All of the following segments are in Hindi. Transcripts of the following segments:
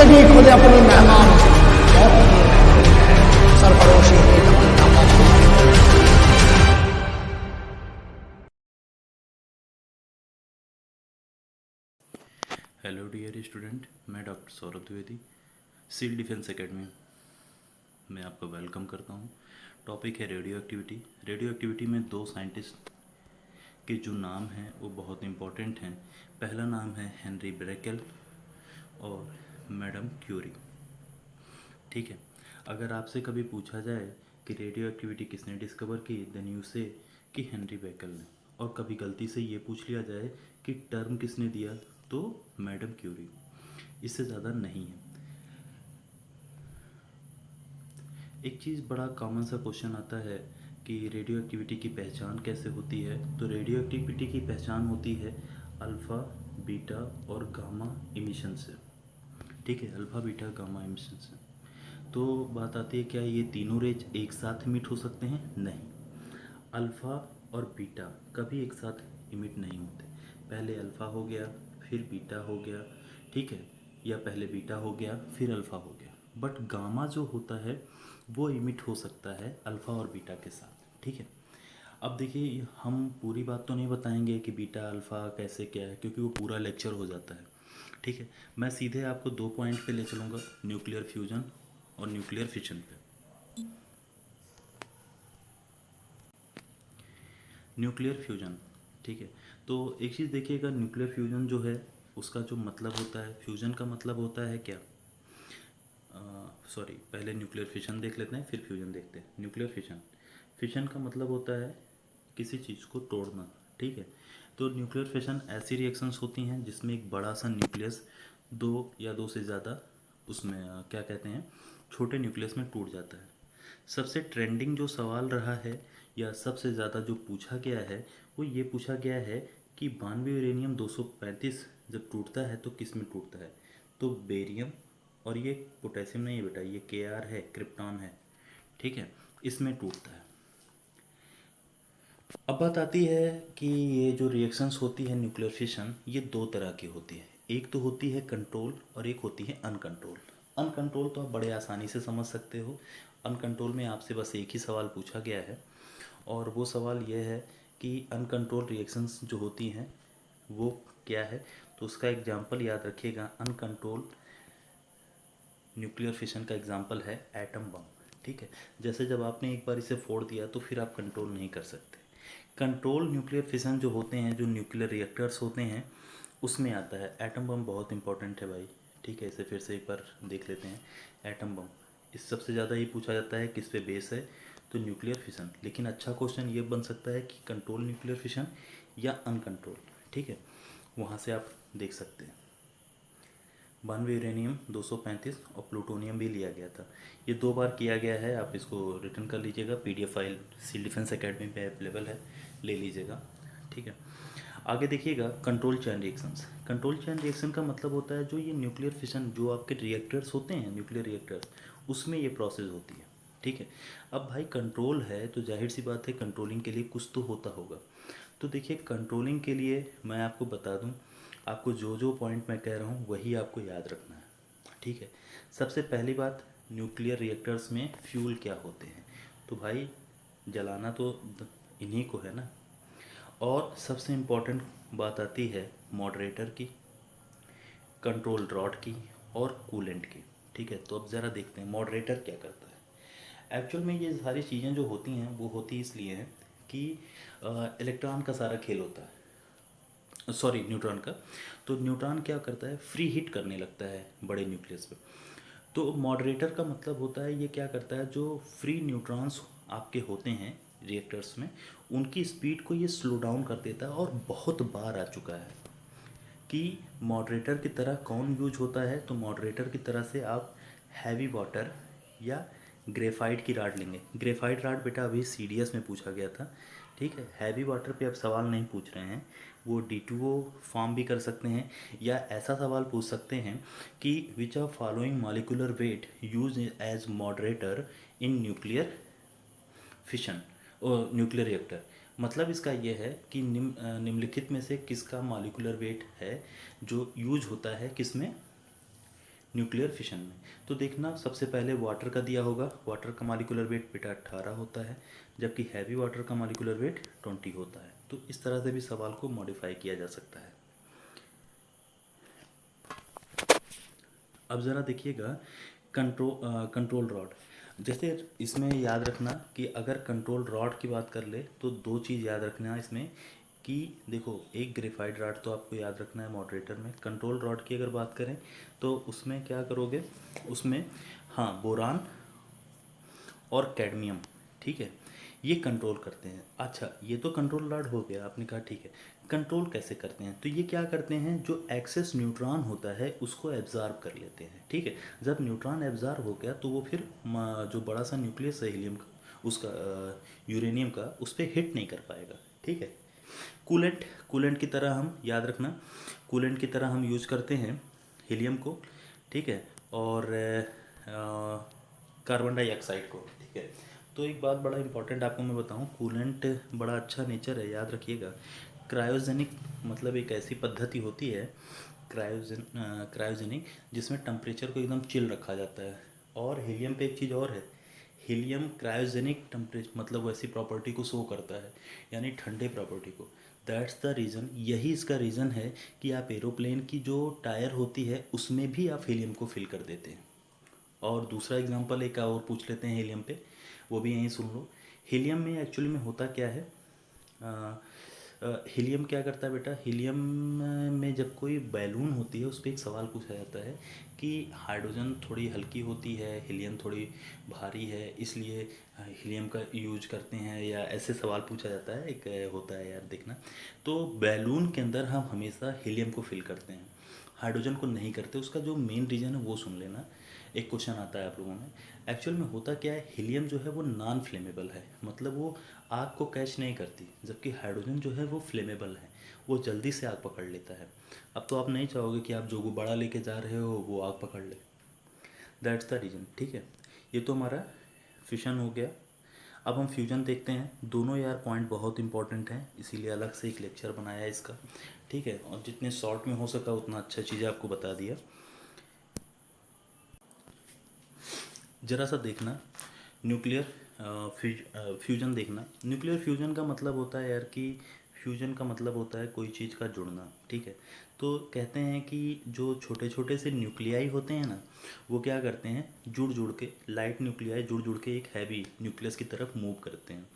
जिंदगी खुद अपनी मेहमान बहुत सरफरोशी की तमन्ना बहुत। हेलो डियर स्टूडेंट, मैं doctor Saurabh Dwivedi civil defence academy में आपका वेलकम करता हूँ। टॉपिक है रेडियो एक्टिविटी। रेडियो एक्टिविटी में दो साइंटिस्ट के जो नाम हैं वो बहुत इम्पोर्टेंट हैं। पहला नाम है हेनरी ब्रेकेल और मैडम क्यूरी। ठीक है, अगर आपसे कभी पूछा जाए कि रेडियो एक्टिविटी किसने डिस्कवर की, देन यू से कि हेनरी ब्रेकेल ने। और कभी गलती से ये पूछ लिया जाए कि टर्म किसने दिया, तो मैडम क्यूरी। इससे ज़्यादा नहीं है। एक चीज़ बड़ा कॉमन सा क्वेश्चन आता है कि रेडियो एक्टिविटी की पहचान कैसे होती है। तो रेडियो एक्टिविटी की पहचान होती है अल्फ़ा, बीटा और गामा इमिशन से। ठीक है, अल्फ़ा, बीटा, गामा इमिशन से। तो बात आती है, क्या ये तीनों रेज एक साथ इमिट हो सकते हैं? नहीं, अल्फ़ा और बीटा कभी एक साथ इमिट नहीं होते। पहले अल्फ़ा हो गया, फिर बीटा हो गया, ठीक है, या पहले बीटा हो गया फिर अल्फ़ा हो गया। बट गामा जो होता है वो इमिट हो सकता है अल्फ़ा और बीटा के साथ। ठीक है, अब देखिए, हम पूरी बात तो नहीं बताएंगे कि बीटा अल्फ़ा कैसे क्या है, क्योंकि वो पूरा लेक्चर हो जाता है। ठीक है, मैं सीधे आपको दो पॉइंट पे ले चलूँगा, न्यूक्लियर फ्यूजन और न्यूक्लियर फिशन पे। न्यूक्लियर फ्यूजन, ठीक है। तो एक चीज़ देखिएगा, न्यूक्लियर फ्यूजन जो है उसका जो मतलब होता है, फ्यूजन का मतलब होता है क्या, सॉरी, पहले न्यूक्लियर फिशन देख लेते हैं फिर फ्यूजन देखते हैं। न्यूक्लियर फिशन, फिशन का मतलब होता है किसी चीज़ को तोड़ना। ठीक है, तो न्यूक्लियर फिशन ऐसी रिएक्शंस होती हैं जिसमें एक बड़ा सा न्यूक्लियस दो या दो से ज़्यादा उसमें क्या कहते हैं, छोटे न्यूक्लियस में टूट जाता है। सबसे ट्रेंडिंग जो सवाल रहा है या सबसे ज़्यादा जो पूछा गया है वो ये पूछा गया है कि 92 यूरेनियम 235 जब टूटता है तो किस में टूटता है। तो बेरियम, और ये पोटेशियम नहीं है बेटा, ये Kr है, क्रिप्टॉन है। ठीक है, इसमें टूटता है। अब बात आती है कि ये जो रिएक्शंस होती है न्यूक्लियर फिशन, ये दो तरह की होती है। एक तो होती है कंट्रोल और एक होती है अनकंट्रोल। अनकंट्रोल तो आप बड़े आसानी से समझ सकते हो। अनकंट्रोल में आपसे बस एक ही सवाल पूछा गया है, और वो सवाल ये है कि अनकंट्रोल रिएक्शंस जो होती हैं वो क्या है। तो उसका एग्जांपल याद रखिएगा, अनकंट्रोल न्यूक्लियर फिशन का एग्जांपल है एटम बम। ठीक है, जैसे जब आपने एक बार इसे फोड़ दिया तो फिर आप कंट्रोल नहीं कर सकते। कंट्रोल न्यूक्लियर फिशन जो होते हैं, जो न्यूक्लियर रिएक्टर्स होते हैं, उसमें आता है। एटम बम बहुत इंपॉर्टेंट है भाई। ठीक है, इसे फिर से एक बार देख लेते हैं। एटम बम, इस सबसे ज़्यादा ये पूछा जाता है किस पे बेस है, तो न्यूक्लियर फिशन। लेकिन अच्छा क्वेश्चन ये बन सकता है कि कंट्रोल न्यूक्लियर फिशन या अनकंट्रोल। ठीक है, वहाँ से आप देख सकते हैं। 92 यूरेनियम 235 और प्लूटोनियम भी लिया गया था। ये दो बार किया गया है, आप इसको रिटर्न कर लीजिएगा। PDF file civil defence academy पे अवेलेबल है, ले लीजिएगा। ठीक है, आगे देखिएगा, control chain reactions. Control chain reaction का मतलब होता है जो ये न्यूक्लियर फिशन, जो आपके रिएक्टर्स होते हैं, न्यूक्लियर रिएक्टर्स, उसमें ये प्रोसेस होती है। ठीक है, अब भाई कंट्रोल है तो जाहिर सी बात है कंट्रोलिंग के लिए कुछ तो होता होगा। तो देखिए, कंट्रोलिंग के लिए मैं आपको बता दूं, आपको जो जो पॉइंट मैं कह रहा हूँ वही आपको याद रखना है। ठीक है, सबसे पहली बात, न्यूक्लियर रिएक्टर्स में फ्यूल क्या होते हैं। तो भाई जलाना तो इन्हीं को है ना। और सबसे इम्पोर्टेंट बात आती है मॉडरेटर की, कंट्रोल रॉड की और कूलेंट की। ठीक है, तो अब ज़रा देखते हैं मॉडरेटर क्या करता है। एक्चुअल में ये सारी चीज़ें जो होती हैं वो होती इसलिए हैं कि इलेक्ट्रॉन का सारा खेल होता है, सॉरी न्यूट्रॉन का। तो न्यूट्रॉन क्या करता है, फ्री हिट करने लगता है बड़े न्यूक्लियस पे। तो मॉडरेटर का मतलब होता है, ये क्या करता है, जो फ्री न्यूट्रॉन्स आपके होते हैं रिएक्टर्स में, उनकी स्पीड को ये स्लो डाउन कर देता है। और बहुत बार आ चुका है कि मॉडरेटर की तरह कौन यूज होता है। तो मॉडरेटर की तरह से आप हैवी वाटर या ग्रेफाइट की राड लेंगे। ग्रेफाइट राड बेटा अभी सीडीएस में पूछा गया था। ठीक है, हैवी वाटर पे अब सवाल नहीं पूछ रहे हैं, वो D2O फॉर्म भी कर सकते हैं, या ऐसा सवाल पूछ सकते हैं कि which are following molecular weight use as moderator in nuclear fission और न्यूक्लियर रिएक्टर। मतलब इसका ये है कि निम्नलिखित में से किसका मॉलिक्यूलर वेट है जो यूज होता है किसमें, न्यूक्लियर फिशन में। तो देखना सबसे पहले वाटर का दिया होगा, वाटर का मॉलिक्यूलर वेट बेटा 18 होता है, जबकि हैवी वाटर का मॉलिक्यूलर वेट 20 होता है। तो इस तरह से भी सवाल को मॉडिफाई किया जा सकता है। अब ज़रा देखिएगा कंट्रोल रॉड। जैसे इसमें याद रखना कि अगर कंट्रोल रॉड की बात कर ले तो दो चीज़ याद रखना इसमें कि देखो, एक ग्रेफाइट रॉड तो आपको याद रखना है मॉडरेटर में। कंट्रोल रॉड की अगर बात करें तो उसमें क्या करोगे, उसमें हाँ बोरान और कैडमियम, ठीक है, ये कंट्रोल करते हैं। अच्छा, ये तो कंट्रोल रॉड हो गया, आपने कहा ठीक है। कंट्रोल कैसे करते हैं, तो ये क्या करते हैं, जो एक्सेस न्यूट्रॉन होता है उसको एब्जॉर्ब कर लेते हैं, ठीक है। जब न्यूट्रॉन एब्जॉर्ब हो गया तो वो फिर जो बड़ा सा न्यूक्लियस है हीलियम का, उसका यूरेनियम का, उस पर हिट नहीं कर पाएगा, ठीक है। कूलेंट, कूलेंट की तरह हम याद रखना, कूलेंट की तरह हम यूज करते हैं हीलियम को, ठीक है, और कार्बन डाइऑक्साइड को, ठीक है। तो एक बात बड़ा इंपॉर्टेंट आपको मैं बताऊं, कूलेंट बड़ा अच्छा नेचर है, याद रखिएगा। क्रायोजेनिक मतलब एक ऐसी पद्धति होती है क्रायोजेनिक, जिसमें टेम्परेचर को एकदम चिल रखा जाता है। और हीलियम पे एक चीज़ और है, हीलियम क्रायोजेनिक टेम्परेचर मतलब वैसी प्रॉपर्टी को शो करता है, यानी ठंडे प्रॉपर्टी को। दैट्स द रीज़न, यही इसका रीज़न है कि आप एरोप्लेन की जो टायर होती है उसमें भी आप हीलियम को फिल कर देते हैं। और दूसरा एग्जांपल एक और पूछ लेते हैं हीलियम पे, वो भी यहीं सुन लो। हीलियम में एक्चुअली में होता क्या है, हीलियम क्या करता है बेटा, हीलियम में जब कोई बैलून होती है उस पर एक सवाल पूछा जाता है कि हाइड्रोजन थोड़ी हल्की होती है, हीलियम थोड़ी भारी है, इसलिए हीलियम का यूज करते हैं, या ऐसे सवाल पूछा जाता है, एक होता है यार देखना। तो बैलून के अंदर हम हमेशा हीलियम को फिल करते हैं, हाइड्रोजन को नहीं करते। उसका जो मेन रीज़न है वो सुन लेना, एक क्वेश्चन आता है आप लोगों में। एक्चुअल में होता क्या है, हीलियम जो है वो नॉन फ्लेमेबल है, मतलब वो आग को कैच नहीं करती, जबकि हाइड्रोजन जो है वो फ्लेमेबल है, वो जल्दी से आग पकड़ लेता है। अब तो आप नहीं चाहोगे कि आप जो गुब्बारा लेके जा रहे हो वो आग पकड़ ले, दैट्स द रीज़न, ठीक है। ये तो हमारा फिशन हो गया। अब हम फ्यूजन देखते हैं। दोनों यार पॉइंट बहुत इंपॉर्टेंट हैं, इसीलिए अलग से एक लेक्चर बनाया है इसका, ठीक है, और जितने शॉर्ट में हो सका उतना अच्छा चीज़ें आपको बता दिया। ज़रा सा देखना न्यूक्लियर फ्यूजन देखना। न्यूक्लियर फ्यूजन का मतलब होता है यार कि फ्यूजन का मतलब होता है कोई चीज़ का जुड़ना, ठीक है। तो कहते हैं कि जो छोटे छोटे से न्यूक्लियाई होते हैं ना, वो क्या करते हैं, जुड़ जुड़ के, लाइट न्यूक्लियाई जुड़ जुड़ के एक हैवी न्यूक्लियस की तरफ मूव करते हैं।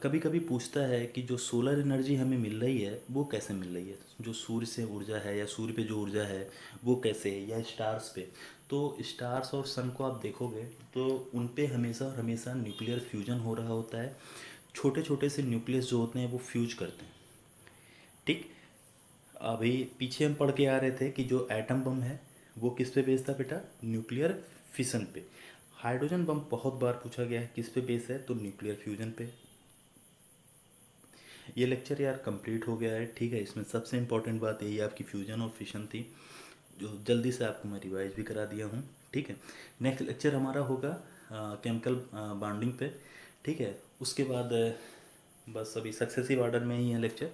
कभी कभी पूछता है कि जो सोलर एनर्जी हमें मिल रही है वो कैसे मिल रही है, जो सूर्य से ऊर्जा है या सूर्य पे जो ऊर्जा है वो कैसे है, या स्टार्स पे। तो स्टार्स और सन को आप देखोगे तो उन पे हमेशा और हमेशा न्यूक्लियर फ्यूजन हो रहा होता है। छोटे छोटे से न्यूक्लियस जो होते हैं वो फ्यूज करते हैं, ठीक। अभी पीछे हम पढ़ के आ रहे थे कि जो एटम बम है वो किस पे बेस्ड था बेटा, न्यूक्लियर फिशन पे। हाइड्रोजन बम बहुत बार पूछा गया है, किस पे बेस है, तो न्यूक्लियर फ्यूजन पे। ये लेक्चर यार कंप्लीट हो गया है, ठीक है। इसमें सबसे इम्पोर्टेंट बात यही आपकी फ्यूजन और फिशन थी, जो जल्दी से आपको मैं रिवाइज भी करा दिया हूँ, ठीक है। नेक्स्ट लेक्चर हमारा होगा केमिकल बॉन्डिंग पे, ठीक है। उसके बाद बस अभी सक्सेसिव ऑर्डर में ही है लेक्चर,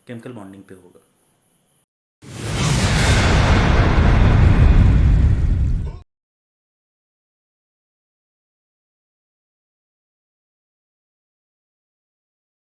केमिकल बॉन्डिंग पे होगा।